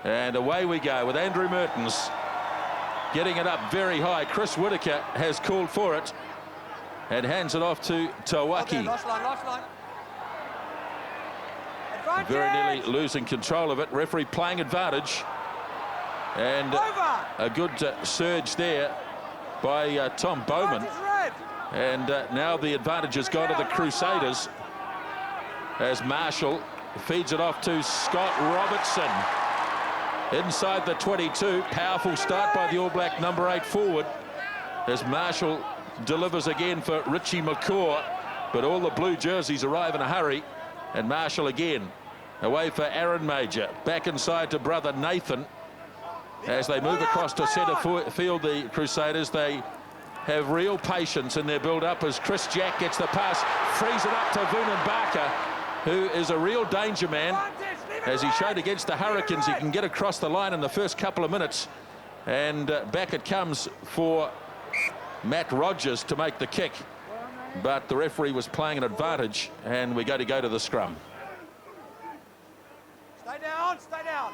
And away we go with Andrew Mehrtens getting it up very high. Chris Whitaker has called for it and hands it off to Tawaki. Lost line. Very nearly losing control of it. Referee playing advantage. And a good surge there by Tom Bowman. And now the advantage has gone to the Crusaders as Marshall feeds it off to Scott Robertson. Inside the 22, powerful start by the All Black number 8 forward as Marshall delivers again for Richie McCaw, but all the blue jerseys arrive in a hurry, and Marshall again away for Aaron Major, back inside to brother Nathan as they move across to centre field. The Crusaders, they have real patience in their build-up as Chris Jack gets the pass, frees it up to Vunan Barker, who is a real danger man. As he showed against the Hurricanes, he can get across the line in the first couple of minutes. And back it comes for Matt Rogers to make the kick. But the referee was playing an advantage, and we go to the scrum. Stay down, stay down.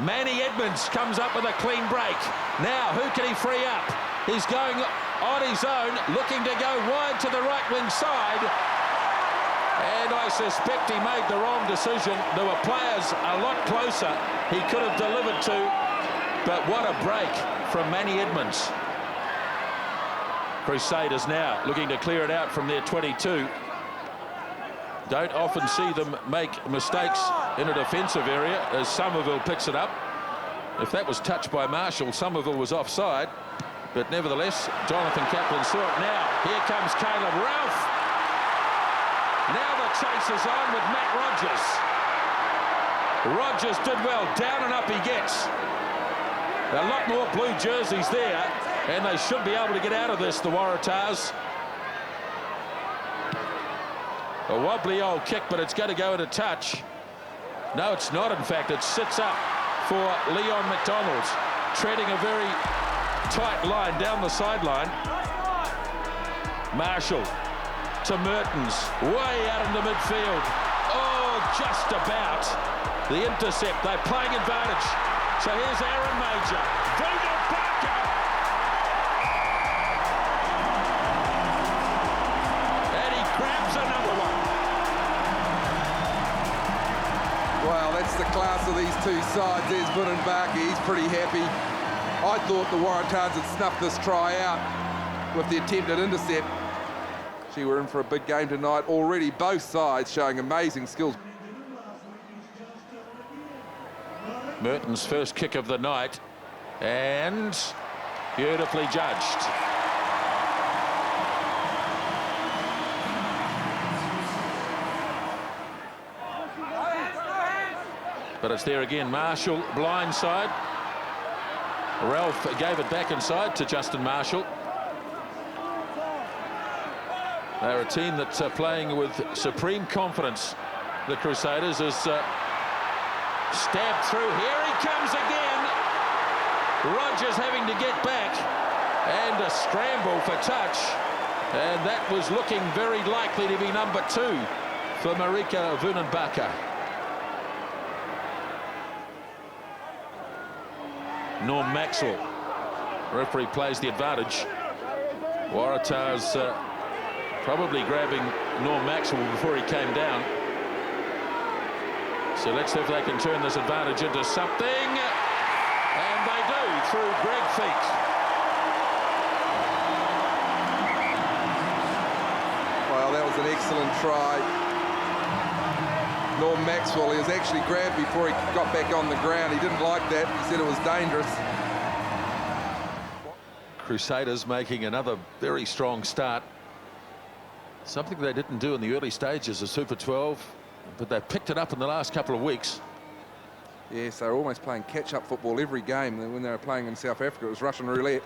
Manny Edmonds comes up with a clean break. Now, who can he free up? He's going on his own, looking to go wide to the right wing side. And I suspect he made the wrong decision. There were players a lot closer he could have delivered to. But what a break from Manny Edmonds. Crusaders now looking to clear it out from their 22. Don't often see them make mistakes in a defensive area as Somerville picks it up. If that was touched by Marshall, Somerville was offside. But nevertheless, Jonathan Kaplan saw it now. Here comes Caleb Ralph. Now the chase is on with Matt Rogers. Rogers did well. Down and up he gets. A lot more blue jerseys there, and they should be able to get out of this, the Waratahs. A wobbly old kick, but it's going to go into touch. No, it's not, in fact. It sits up for Leon McDonald, treading a very tight line down the sideline. Marshall to Mehrtens, way out in the midfield. Oh, just about. The intercept, they're playing advantage. So here's Aaron Major. Vunan Barker. And he grabs another one. Well, that's the class of these two sides. There's Vunan Barker, he's pretty happy. I thought the Waratahs had snuffed this try out with the attempted intercept. Gee, we're in for a big game tonight. Already both sides showing amazing skills. Mehrtens' first kick of the night, and beautifully judged. But it's there again. Marshall blindside. Ralph gave it back inside to Justin Marshall. They're a team that's playing with supreme confidence. The Crusaders is stabbed through. Here he comes again. Rogers having to get back, and a scramble for touch. And that was looking very likely to be number 2 for Marika Vunan Barker. Norm Maxwell. Referee plays the advantage. Waratahs probably grabbing Norm Maxwell before he came down. So let's see if they can turn this advantage into something. And they do through Greg Feet. Well, that was an excellent try. Norm Maxwell, he was actually grabbed before he got back on the ground. He didn't like that. He said it was dangerous. Crusaders making another very strong start. Something they didn't do in the early stages of Super 12, but they picked it up in the last couple of weeks. Yes, they were almost playing catch-up football every game. When they were playing in South Africa, it was Russian roulette.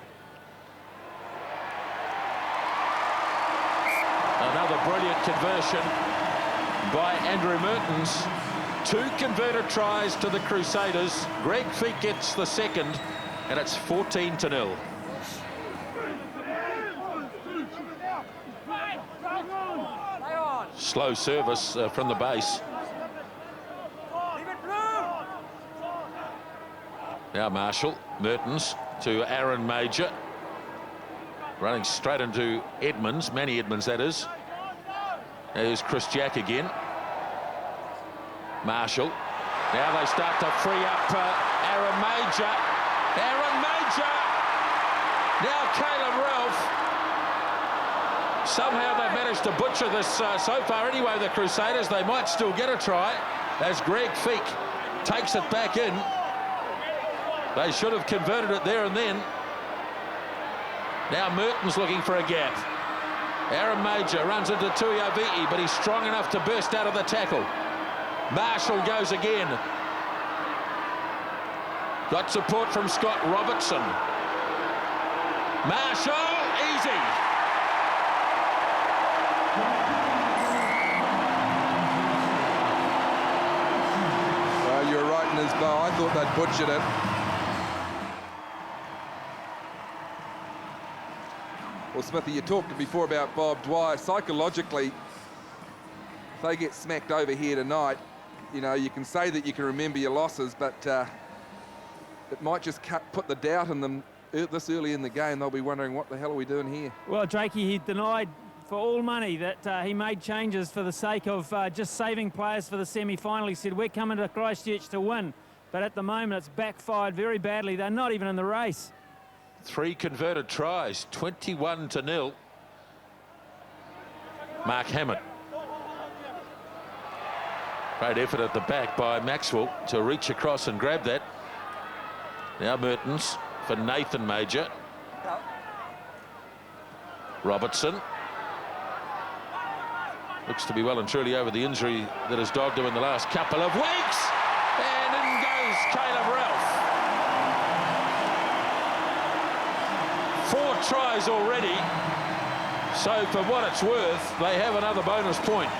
Another brilliant conversion by Andrew Mehrtens. 2 converted tries to the Crusaders. Greg Feet gets the second, and it's 14-0. Slow service from the base. Now Marshall, Mehrtens to Aaron Major. Running straight into Edmonds, Manny Edmonds that is. There's Chris Jack again. Marshall. Now they start to free up Aaron Major. Aaron Major. Now Caleb Ralph. Somehow they've managed to butcher this so far anyway, the Crusaders. They might still get a try as Greg Feek takes it back in. They should have converted it there and then. Now Mehrtens looking for a gap. Aaron Major runs into Tuiaviti, but he's strong enough to burst out of the tackle. Marshall goes again. Got support from Scott Robertson. Marshall, easy. Well, you were right in his bow. I thought they'd butchered it. Well, Smithy, you talked before about Bob Dwyer. Psychologically, if they get smacked over here tonight, you know, you can say that you can remember your losses, but it might just put the doubt in them this early in the game. They'll be wondering, what the hell are we doing here? Well, Drakey, he denied for all money that he made changes for the sake of just saving players for the semi-final. He said, we're coming to Christchurch to win. But at the moment, it's backfired very badly. They're not even in the race. 3 converted tries, 21-0. Mark Hammett. Great effort at the back by Maxwell to reach across and grab that. Now Mehrtens for Nathan Major. Robertson. Looks to be well and truly over the injury that has dogged him in the last couple of weeks. And in goes Caleb Ralph. 4 tries already. So for what it's worth, they have another bonus point.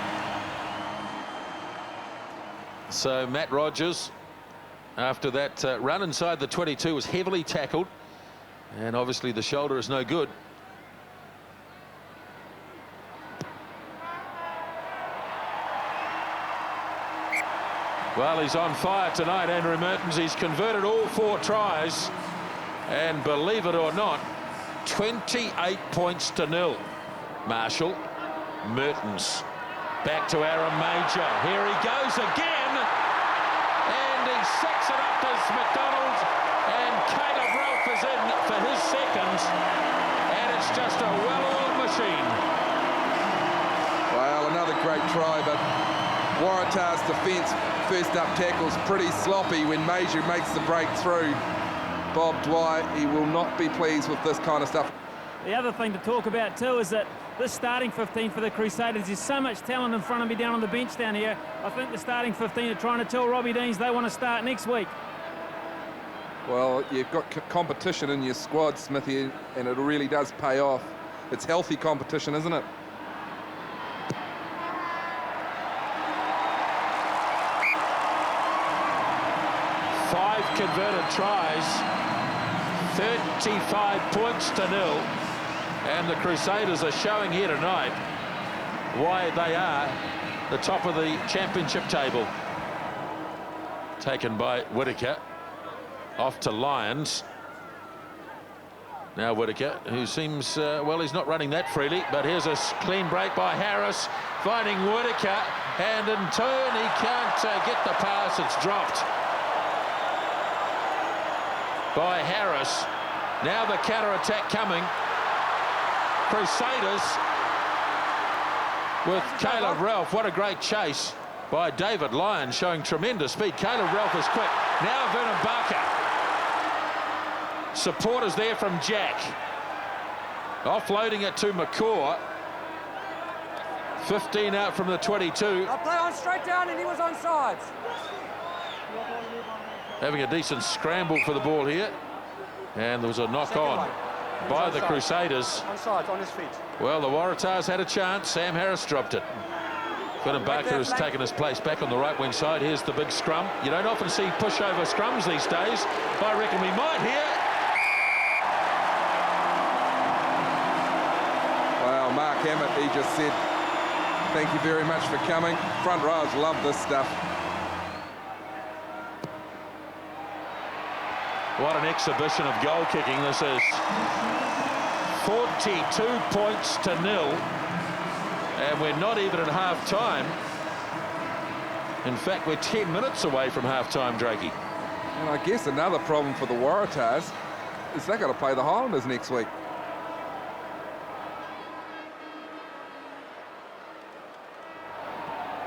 So Matt Rogers, after that run inside the 22, was heavily tackled. And obviously the shoulder is no good. Well, he's on fire tonight, Andrew Mehrtens. He's converted all 4 tries. And believe it or not, 28 points to 0. Marshall, Mehrtens. Back to Aaron Major. Here he goes again. And he sets it up as McDonald. And Caleb Ralph is in for his second. And it's just a well-oiled machine. Well, another great try, but Waratahs' defence, first up tackle's pretty sloppy when Major makes the breakthrough. Bob Dwyer, he will not be pleased with this kind of stuff. The other thing to talk about too is that this starting 15 for the Crusaders, there's so much talent in front of me down on the bench down here. I think the starting 15 are trying to tell Robbie Deans they want to start next week. Well, you've got competition in your squad, Smithy, and it really does pay off. It's healthy competition, isn't it? Five converted tries, 35 points to 0. And the Crusaders are showing here tonight why they are the top of the championship table. Taken by Whitaker. Off to Lyons. Now Whitaker, who seems, well, he's not running that freely, but here's a clean break by Harris, finding Whitaker, and in turn he can't get the pass. It's dropped by Harris. Now the counter-attack coming. Crusaders with Caleb Ralph. What a great chase by David Lyons, showing tremendous speed. Caleb Ralph is quick. Now Vernon Barker. Supporters there from Jack. Offloading it to McCaw. 15 out from the 22. I'll play on straight down and he was on sides. Having a decent scramble for the ball here. And there was a knock on by the Crusaders. On sides, on his feet. Well, the Waratahs had a chance. Sam Harris dropped it. Vernon Barker has taken his place back on the right wing side. Here's the big scrum. You don't often see pushover scrums these days. I reckon we might here. Well, Mark Hammett, he just said, thank you very much for coming. Front rows love this stuff. What an exhibition of goal kicking this is. 42 points to nil. And we're not even at half-time. In fact, we're 10 minutes away from half-time, Drakey. And I guess another problem for the Waratahs is they've got to play the Highlanders next week.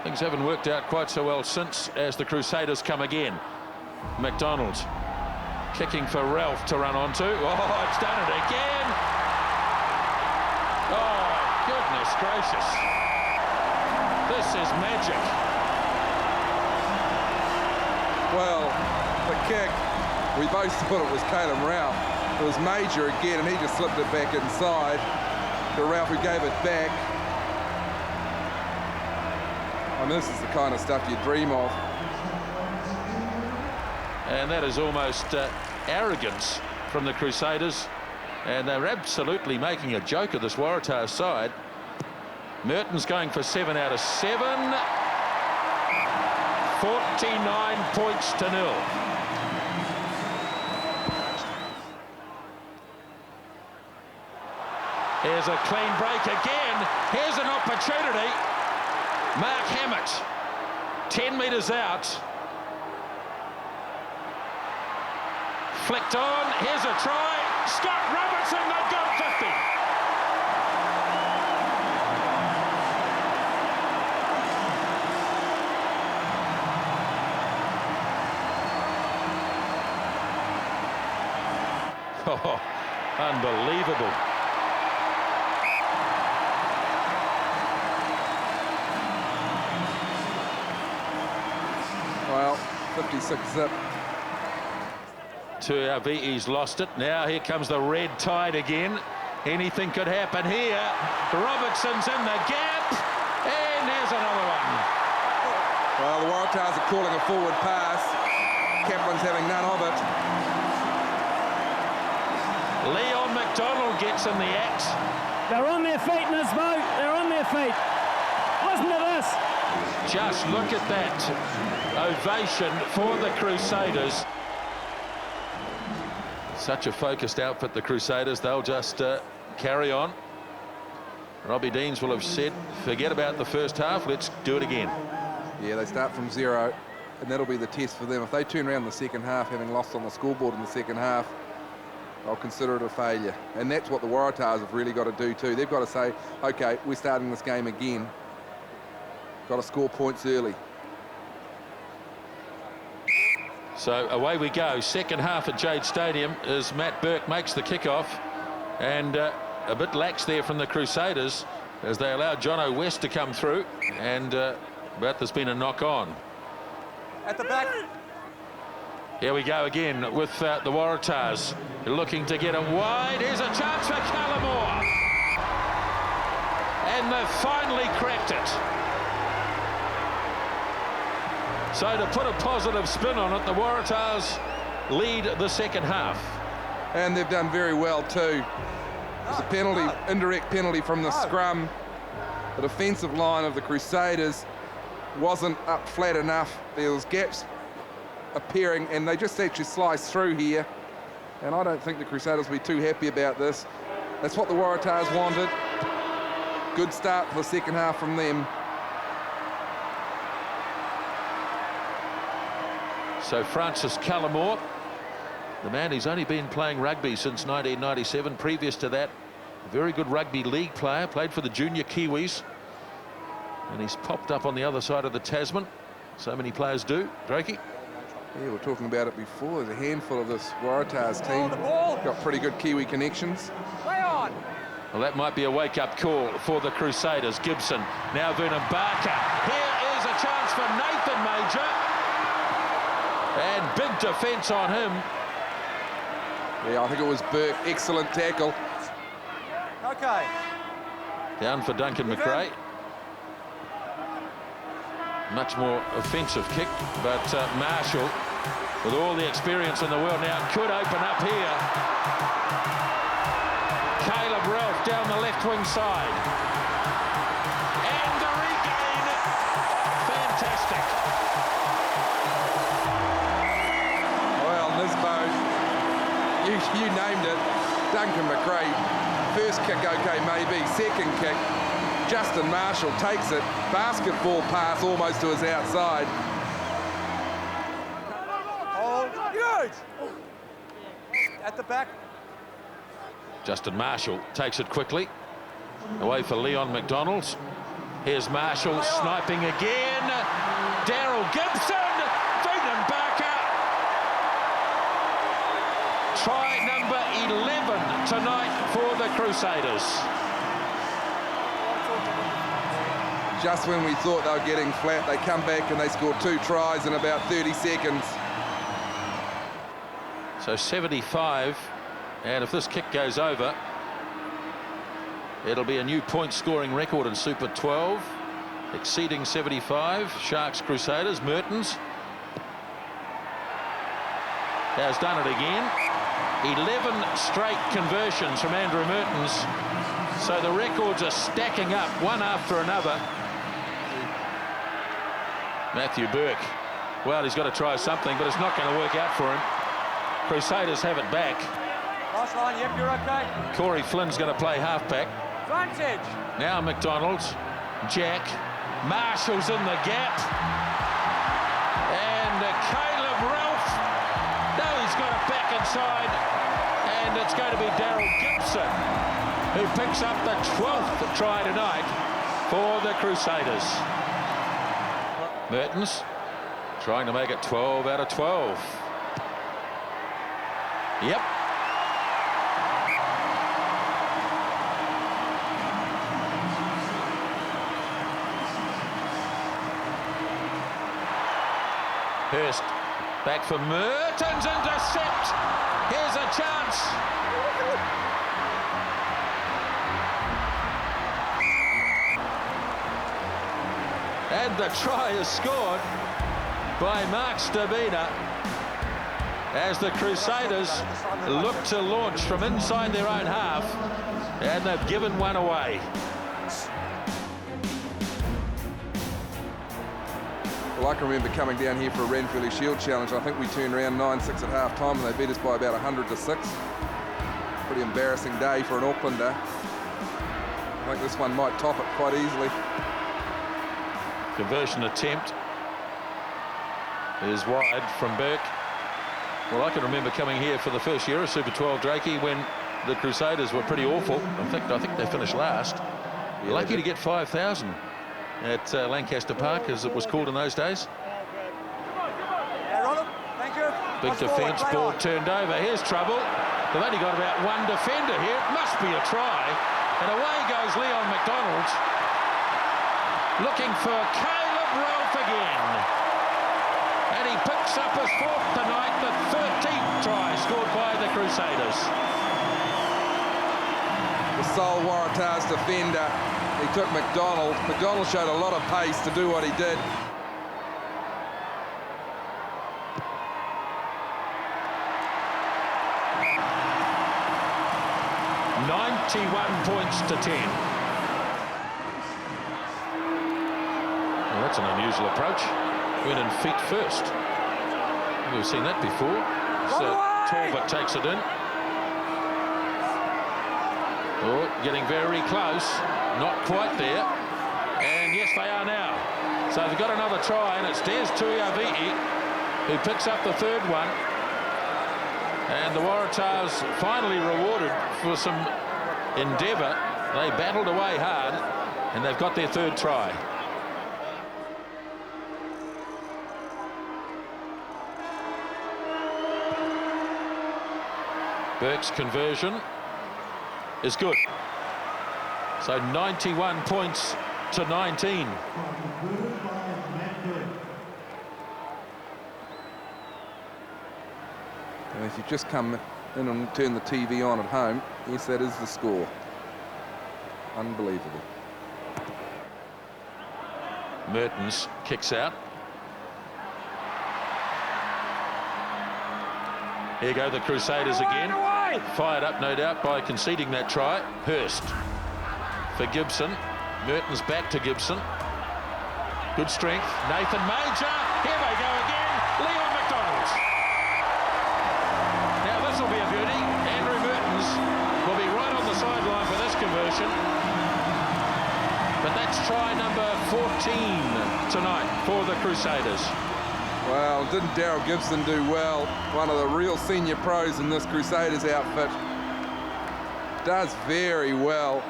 Things haven't worked out quite so well since, as the Crusaders come again. McDonald kicking for Ralph to run onto. Oh, it's done it again. Oh, goodness gracious. This is magic. Well, the kick, we both thought it was Caleb Ralph. It was Major again, and he just slipped it back inside to Ralph, who gave it back. I mean, this is the kind of stuff you dream of. And that is almost arrogance from the Crusaders. And they're absolutely making a joke of this Waratahs side. Mehrtens going for 7 out of 7. 49 points to nil. Here's a clean break again. Here's an opportunity. Mark Hammett, 10 metres out. Flicked on. Here's a try. Scott Robertson, they've got 50. Oh, unbelievable. Well, 56 zip. Tuiavi'i's lost it. Now here comes the red tide again. Anything could happen here. Robertson's in the gap. And here's another one. Well, the Waratahs are calling a forward pass. Kaplan's having none of it. Leon McDonald gets in the act. They're on their feet in this boat. They're on their feet. Listen to this. Just look at that ovation for the Crusaders. Such a focused outfit, the Crusaders. They'll just carry on. Robbie Deans will have said, forget about the first half, let's do it again. Yeah, they start from 0, and that'll be the test for them. If they turn around the second half, having lost on the scoreboard in the second half, I'll consider it a failure. And that's what the Waratahs have really got to do too. They've got to say, okay, we're starting this game again. Got to score points early. So away we go. Second half at Jade Stadium as Matt Burke makes the kickoff. And a bit lax there from the Crusaders as they allow Jono West to come through. And but there's been a knock on. At the back. Here we go again with the Waratahs looking to get him wide. Here's a chance for Callamore. And they've finally cracked it. So to put a positive spin on it, the Waratahs lead the second half. And they've done very well too. It's a penalty, indirect penalty from the scrum. The defensive line of the Crusaders wasn't up flat enough. There was gaps appearing, and they just actually sliced through here. And I don't think the Crusaders will be too happy about this. That's what the Waratahs wanted. Good start for the second half from them. So Francis Callamore, the man who's only been playing rugby since 1997. Previous to that, a very good rugby league player, played for the junior Kiwis. And he's popped up on the other side of the Tasman. So many players do. Drakey? Yeah, we were talking about it before. There's a handful of this Waratahs team. Got pretty good Kiwi connections. Play on. Well, that might be a wake-up call for the Crusaders. Gibson, now Vernon Barker. Here is a chance for Nathan Major. And big defence on him. Yeah, I think it was Burke. Excellent tackle. Okay. Down for Duncan McRae. Much more offensive kick, but Marshall, with all the experience in the world now, could open up here. Caleb Ralph down the left wing side. And the regain. Fantastic. Well, Nisbo named it. Duncan McRae, first kick okay maybe, second kick, Justin Marshall takes it, basketball pass almost to his outside. Hold. Good. At the back. Justin Marshall takes it quickly. Away for Leon McDonald. Here's Marshall sniping again. Daryl Gibson, Freeman Barker. Try number 11 tonight for the Crusaders. Just when we thought they were getting flat, they come back and they score 2 tries in about 30 seconds. So 75, and if this kick goes over, it'll be a new point scoring record in Super 12, exceeding 75. Sharks Crusaders. Mehrtens has done it again. 11 straight conversions from Andrew Mehrtens. So the records are stacking up one after another. Matthew Burke, well, he's got to try something, but it's not going to work out for him. Crusaders have it back. Last line, yep, you're okay. Corey Flynn's going to play halfback. Advantage. Now McDonald's, Jack, Marshall's in the gap. And Caleb Ralph, no, he's got it back inside. And it's going to be Daryl Gibson, who picks up the 12th try tonight for the Crusaders. Mehrtens trying to make it 12 out of 12. Yep. Hurst back for Mehrtens, intercept. Here's a chance. And the try is scored by Mark Stabina as the Crusaders look to launch from inside their own half, and they've given one away. Well, I can remember coming down here for a Ranfurly Shield Challenge. I think we turned around 9-6 at half time and they beat us by about 100-6. Pretty embarrassing day for an Aucklander. I think this one might top it quite easily. Conversion attempt is wide from Burke. Well, I can remember coming here for the first year of Super 12, Drakey, when the Crusaders were pretty awful. I think they finished last. Yeah, lucky to get 5,000 at Lancaster Park, as it was called in those days. Yeah, Ronald, thank you. Big defence, ball turned over. Here's trouble. They've only got about one defender here. It must be a try. And away goes Leon McDonald, looking for Caleb Ralph again. And he picks up his 4th tonight, the 13th try scored by the Crusaders. The sole Waratahs defender, he took McDonald. McDonald showed a lot of pace to do what he did. .91 points to 10. Well, that's an unusual approach. Went in feet first. We've seen that before. So Talbot takes it in. Oh, getting very close. Not quite there. And yes, they are now. So they've got another try, and it's Des Tuiaviti who picks up the 3rd one. And the Waratahs finally rewarded for some endeavour. They battled away hard, and they've got their 3rd try. Burke's conversion is good. So 91 points to 19. And if you just come in and turn the TV on at home, yes, that is the score. Unbelievable. Mehrtens kicks out. Here go the Crusaders again. Fired up, no doubt, by conceding that try. Hurst for Gibson. Mehrtens back to Gibson. Good strength. Nathan Major. Here they go again. Leon McDonald. Now this will be a beauty. Andrew But that's try number 14 tonight for the Crusaders. Well, didn't Daryl Gibson do well? One of the real senior pros in this Crusaders outfit. Does very well.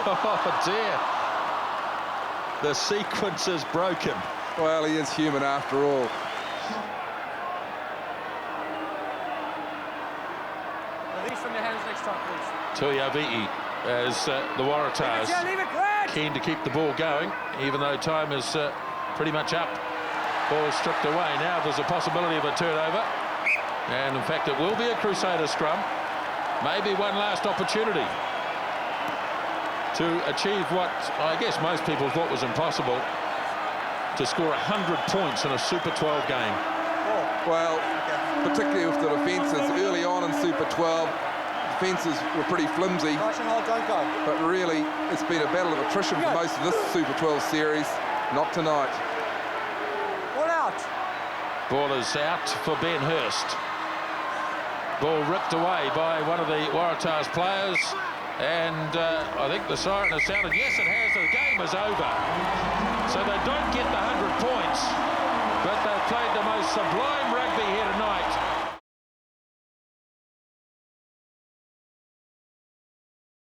Oh dear. The sequence is broken. Well, he is human after all. Release from your hands next time, please. Tuiavii as the Waratahs Leave it red. keen to keep the ball going, even though time is pretty much up. Ball stripped away. Now there's a possibility of a turnover. And in fact, it will be a Crusader scrum. Maybe one last opportunity to achieve what I guess most people thought was impossible, to score 100 points in a Super 12 game. Well, particularly with the defences early on in Super 12, defences were pretty flimsy. Nice and hold, don't go. But really, it's been a battle of attrition for most of this Super 12 series. Not tonight. Ball out. Ball is out for Ben Hurst. Ball ripped away by one of the Waratahs players. And I think the siren has sounded. Yes, it has. The game is over. So they don't get the 100 points. But they've played the most sublime rugby here tonight.